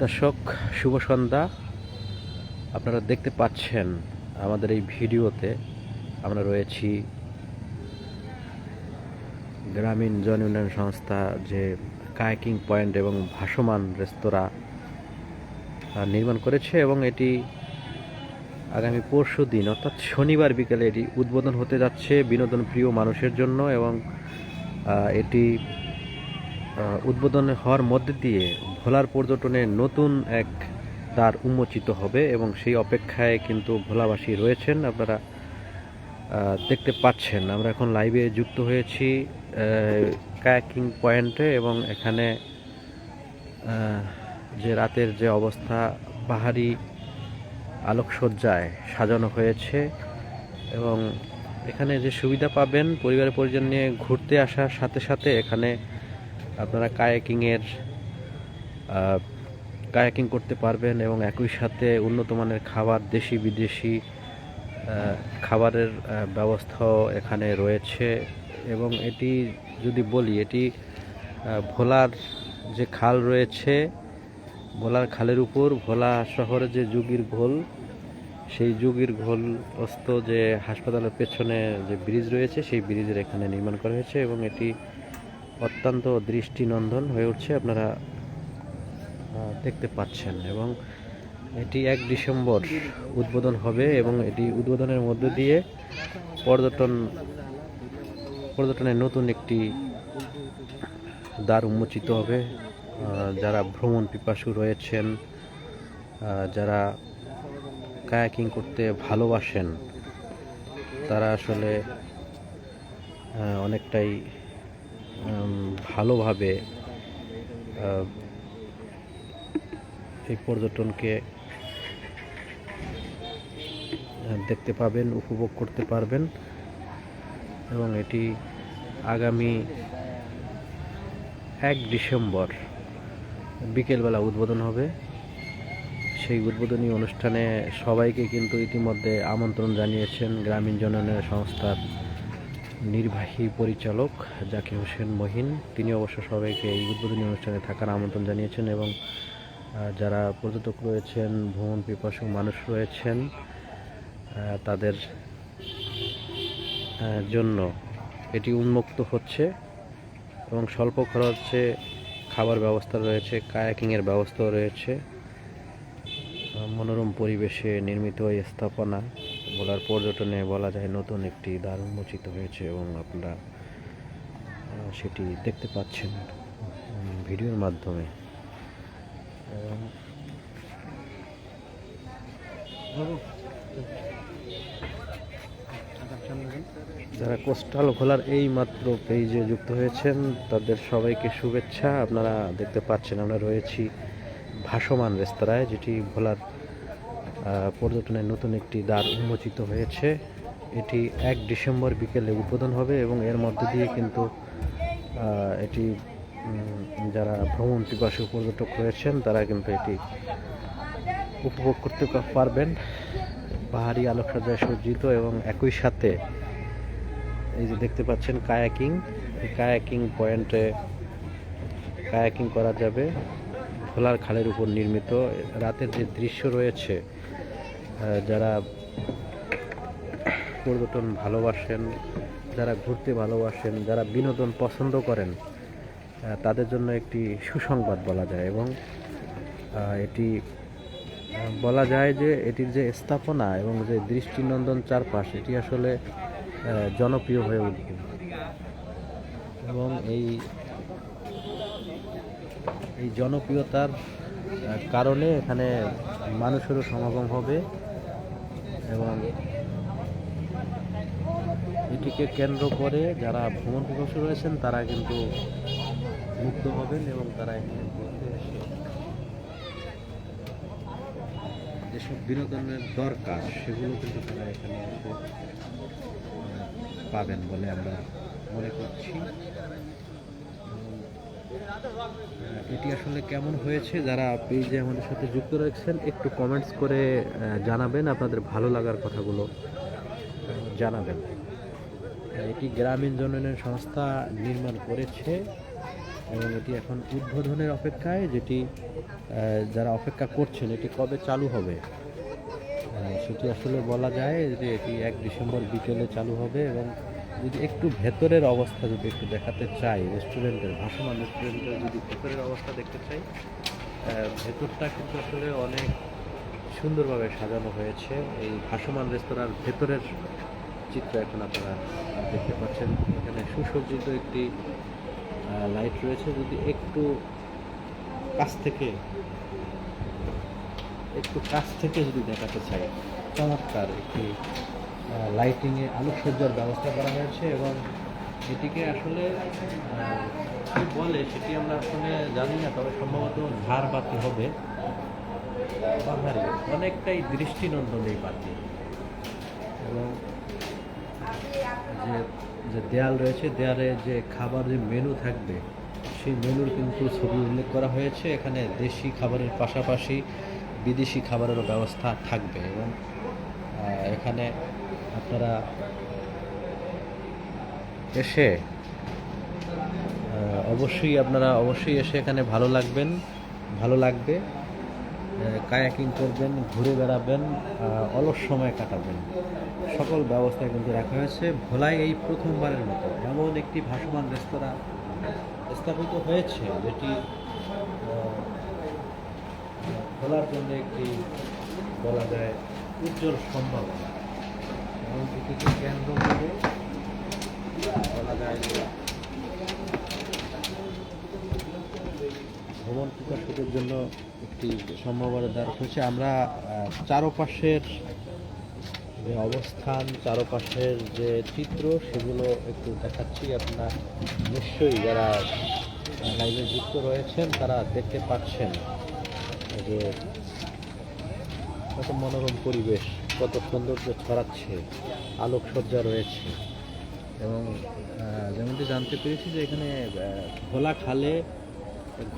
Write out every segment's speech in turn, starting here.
দর্শক, শুভ সন্ধ্যা। আপনারা দেখতে পাচ্ছেন আমাদের এই ভিডিওতে আমরা রয়েছি গ্রামীণ জন উন্নয়ন সংস্থা যে কায়াকিং পয়েন্ট এবং ভাসমান রেস্তোরাঁ নির্মাণ করেছে, এবং এটি আগামী পরশু দিন অর্থাৎ শনিবার বিকেলে এটি উদ্বোধন হতে যাচ্ছে বিনোদন প্রিয় মানুষের জন্য। এবং এটি উদ্বোধন হওয়ার মধ্যে দিয়ে ভোলার পর্যটনের নতুন এক দ্বার উন্মোচিত হবে, এবং সেই অপেক্ষায় কিন্তু ভোলাবাসী রয়েছেন। আপনারা দেখতে পাচ্ছেন আমরা এখন লাইভে যুক্ত হয়েছি কায়াকিং পয়েন্টে, এবং এখানে যে রাতের যে অবস্থা, পাহাড়ি আলোকসজ্জায় সাজানো হয়েছে, এবং এখানে যে সুবিধা পাবেন পরিবার পরিজন নিয়ে ঘুরতে আসার সাথে সাথে এখানে আপনারা কায়াকিং করতে পারবেন, এবং একই সাথে উন্নত মানের খাবার, দেশি বিদেশি খাবারের ব্যবস্থাও এখানে রয়েছে। এবং এটি যদি বলি, এটি ভোলার যে খাল রয়েছে, ভোলার খালের উপর ভোলা শহরে যে যুগীর ঘোল, সেই যুগীর ঘোলস্থ যে হাসপাতালের পেছনে যে ব্রিজ রয়েছে, সেই ব্রিজের এখানে নির্মাণ করা হয়েছে, এবং এটি অত্যন্ত দৃষ্টিনন্দন হয়ে উঠছে, আপনারা দেখতে পাচ্ছেন। এবং এটি 1 ডিসেম্বর উদ্বোধন হবে, এবং এটি উদ্বোধনের মধ্য দিয়ে পর্যটনের নতুন একটি দ্বার উন্মোচিত হবে। যারা ভ্রমণ পিপাসু রয়েছেন, যারা কায়াকিং করতে ভালোবাসেন, তারা আসলে অনেকটাই ভালোভাবে এই পর্যটনকে দেখতে পাবেন, উপভোগ করতে পারবেন। এবং এটি আগামী 1 ডিসেম্বর বিকেলবেলা উদ্বোধন হবে। সেই উদ্বোধনী অনুষ্ঠানে সবাইকে কিন্তু ইতিমধ্যে আমন্ত্রণ জানিয়েছেন গ্রামীণ জন উন্নয়ন সংস্থার নির্বাহী পরিচালক জাকির হোসেন মহিন। তিনি অবশ্য সবাইকে এই উদ্বোধনী অনুষ্ঠানে থাকার আমন্ত্রণ জানিয়েছেন, এবং যারা পর্যটক রয়েছেন, ভ্রমণ পিপাসু মানুষ রয়েছেন, তাদের জন্য এটি উন্মুক্ত হচ্ছে, এবং স্বল্প খরচে খাবার ব্যবস্থা রয়েছে, কায়াকিংয়ের ব্যবস্থাও রয়েছে। মনোরম পরিবেশে নির্মিত এই স্থাপনা ভোলার পর্যটনে বলা যায় নতুন একটি দ্বার উন্মোচিত হয়েছে, এবং আপনারা সেটি দেখতে পাচ্ছেন ভিডিওর মাধ্যমে। যারা কোস্টাল ভোলার এই মাত্র পেজে যুক্ত হয়েছেন, তাদের সবাইকে শুভেচ্ছা। আপনারা দেখতে পাচ্ছেন আমরা রয়েছি ভাসমান রেস্তোরাঁয়, যেটি ভোলার পর্যটনের নতুন একটি দ্বার উন্মোচিত হয়েছে। এটি 1 ডিসেম্বর বিকেলে উদ্বোধন হবে, এবং এর মধ্যে দিয়ে কিন্তু এটি যারা ভ্রমণ পিপাসু পর্যটক রয়েছেন, তারা কিন্তু এটি উপভোগ করতে পারবেন। পাহাড়ি আলোকসজ্জায় সজ্জিত, এবং একই সাথে এই যে দেখতে পাচ্ছেন কায়াকিং পয়েন্টে কায়াকিং করা যাবে। ভোলার খালের উপর নির্মিত রাতের যে দৃশ্য রয়েছে, যারা পর্যটন ভালোবাসেন, যারা ঘুরতে ভালোবাসেন, যারা বিনোদন পছন্দ করেন, তাদের জন্য একটি সুসংবাদ বলা যায়। এবং এটি বলা যায় যে এটির যে স্থাপনা এবং যে দৃষ্টিনন্দন চারপাশ, এটি আসলে জনপ্রিয় হয়ে উঠবে, এবং এই জনপ্রিয়তার কারণে এখানে মানুষেরও সমাগম হবে, এবং এটিকে কেন্দ্র করে যারা ভ্রমণ পিপাসু রয়েছেন, তারা কিন্তু মুক্ত হবেন, এবং তারা এখানে ঘুরতে এসে যেসব বিনোদনের দরকার সেগুলো কিন্তু তারা এখানে এসে পাবেন বলে আমরা মনে করছি। এটি আসলে কেমন হয়েছে, যারা পেজে আমাদের সাথে যুক্ত রয়েছেন, একটু কমেন্টস করে জানাবেন, আপনাদের ভালো লাগার কথাগুলো জানাবেন। এটি গ্রামীণ জন উন্নয়ন সংস্থা নির্মাণ করেছে, এবং এটি এখন উদ্বোধনের অপেক্ষায়, যেটি যারা অপেক্ষা করছেন এটি কবে চালু হবে সেটি আসলে বলা যায় যে এটি 1 ডিসেম্বর বিকেলে চালু হবে। এবং যদি একটু ভেতরের অবস্থা যদি একটু দেখাতে চাই, রেস্টুরেন্টের, ভাসমান রেস্টুরেন্টের যদি ভেতরের অবস্থা দেখতে চাই, ভেতরটা কিন্তু আসলে অনেক সুন্দরভাবে সাজানো হয়েছে। এই ভাসমান রেস্তোরাঁর ভেতরের চিত্র এখন আপনারা দেখতে পাচ্ছেন। এখানে সুসজ্জিত একটি লাইট রয়েছে। যদি একটু কাছ থেকে যদি দেখাতে চাই, চমৎকার একটি লাইটিংয়ে আলোকসজ্জার ব্যবস্থা করা হয়েছে। এবং এটিকে আসলে কি বলে সেটি আমরা আসলে জানি না, তবে সম্ভবত ঝাড়বাতি হবে। পাহাড়ি অনেকটাই দৃষ্টিনন্দন এই বাতি। এবং যে যে দেয়াল রয়েছে, দেয়ালে যে খাবার যে মেনু থাকবে সেই মেনুর কিন্তু ছবি উল্লেখ করা হয়েছে। এখানে দেশি খাবারের পাশাপাশি বিদেশি খাবারেরও ব্যবস্থা থাকবে। এবং এখানে আপনারা এসে অবশ্যই এসে এখানে ভালো লাগবে। কায়াকিং করবেন, ঘুরে বেড়াবেন, অলস সময় কাটাবেন, সকল ব্যবস্থা কিন্তু রাখা হয়েছে। ভোলায় এই প্রথমবারের মতো এমন একটি ভাসমান রেস্তোরাঁ স্থাপিত হয়েছে, যেটি ভোলার জন্য একটি বলা যায় উজ্জ্বল সম্ভাবনা। এবং এটিকে কেন্দ্র করে বলা যায় যে ভ্রমণ পিপাসুদের জন্য একটি সম্ভাবনা দ্বার হয়েছে। আমরা চারপাশের যে অবস্থান, চারপাশের যে চিত্র সেগুলো একটু দেখাচ্ছি। আপনারা নিশ্চয়ই যারা লাইভে যুক্ত রয়েছেন তারা দেখতে পাচ্ছেন যে কত মনোরম পরিবেশ, কত সৌন্দর্য ছড়াচ্ছে, আলোকসজ্জা রয়েছে। এবং যেমনটি জানতে পেরেছি যে এখানে খোলা খালে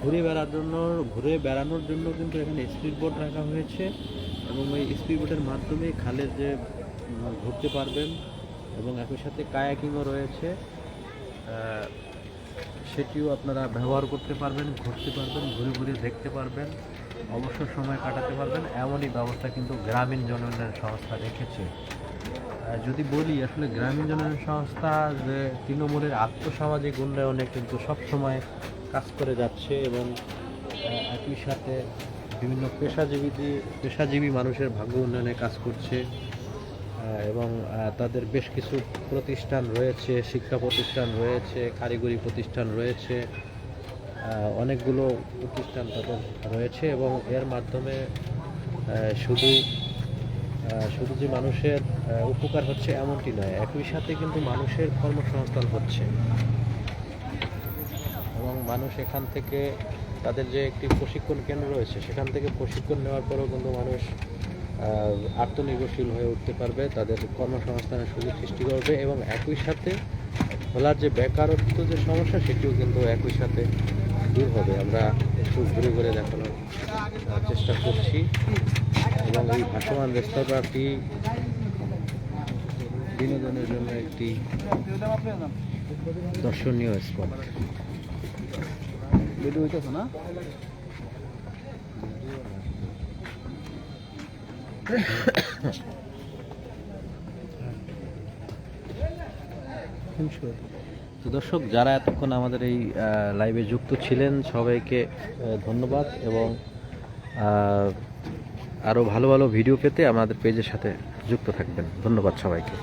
ঘুরে বেড়ানোর জন্য কিন্তু এখানে স্পিড বোট রাখা হয়েছে। এবং এই স্পিড বোটের মাধ্যমে খালের যে ঘুরতে পারবেন। এবং একই সাথে কায়াকিংও রয়েছে, সেটিও আপনারা ব্যবহার করতে পারবেন, ঘুরতে পারবেন, ঘুরে দেখতে পারবেন, অবসর সময় কাটাতে পারবেন। এমনই ব্যবস্থা কিন্তু গ্রামীণ জনউন্নয়ন সংস্থা রেখেছে। যদি বলি আসলে গ্রামীণ জনউন্নয়ন সংস্থা যে তৃণমূলের আর্থসামাজিক উন্নয়নে কিন্তু সবসময় কাজ করে যাচ্ছে। এবং একই সাথে বিভিন্ন পেশাজীবী মানুষের ভাগ্য উন্নয়নে কাজ করছে। এবং তাদের বেশ কিছু প্রতিষ্ঠান রয়েছে, শিক্ষা প্রতিষ্ঠান রয়েছে, কারিগরি প্রতিষ্ঠান রয়েছে, অনেকগুলো প্রতিষ্ঠান তাদের রয়েছে। এবং এর মাধ্যমে শুধু যে মানুষের উপকার হচ্ছে এমনটি নয়, একই সাথে কিন্তু মানুষের কর্মসংস্থান হচ্ছে। এবং মানুষ এখান থেকে তাদের যে একটি প্রশিক্ষণ কেন্দ্র রয়েছে সেখান থেকে প্রশিক্ষণ নেওয়ার পরেও কিন্তু মানুষ আত্মনির্ভরশীল হয়ে উঠতে পারবে, তাদের কর্মসংস্থানের সুযোগ সৃষ্টি করবে। এবং একই সাথে ভোলার যে বেকারত্ব যে সমস্যা সেটিও কিন্তু একই সাথে দূর হবে। আমরা একটু ঘুরে দেখানোর চেষ্টা করছি। এবং এই ভাসমান রেস্তোরাঁটি বিনোদনের জন্য একটি দর্শনীয় স্পট। ভিডিও হইতেছে না? তো দর্শক, যারা এতক্ষণ আমাদের এই লাইভে যুক্ত ছিলেন সবাইকে ধন্যবাদ। এবং আরও ভালো ভিডিও পেতে আমাদের পেজের সাথে যুক্ত থাকবেন। ধন্যবাদ সবাইকে।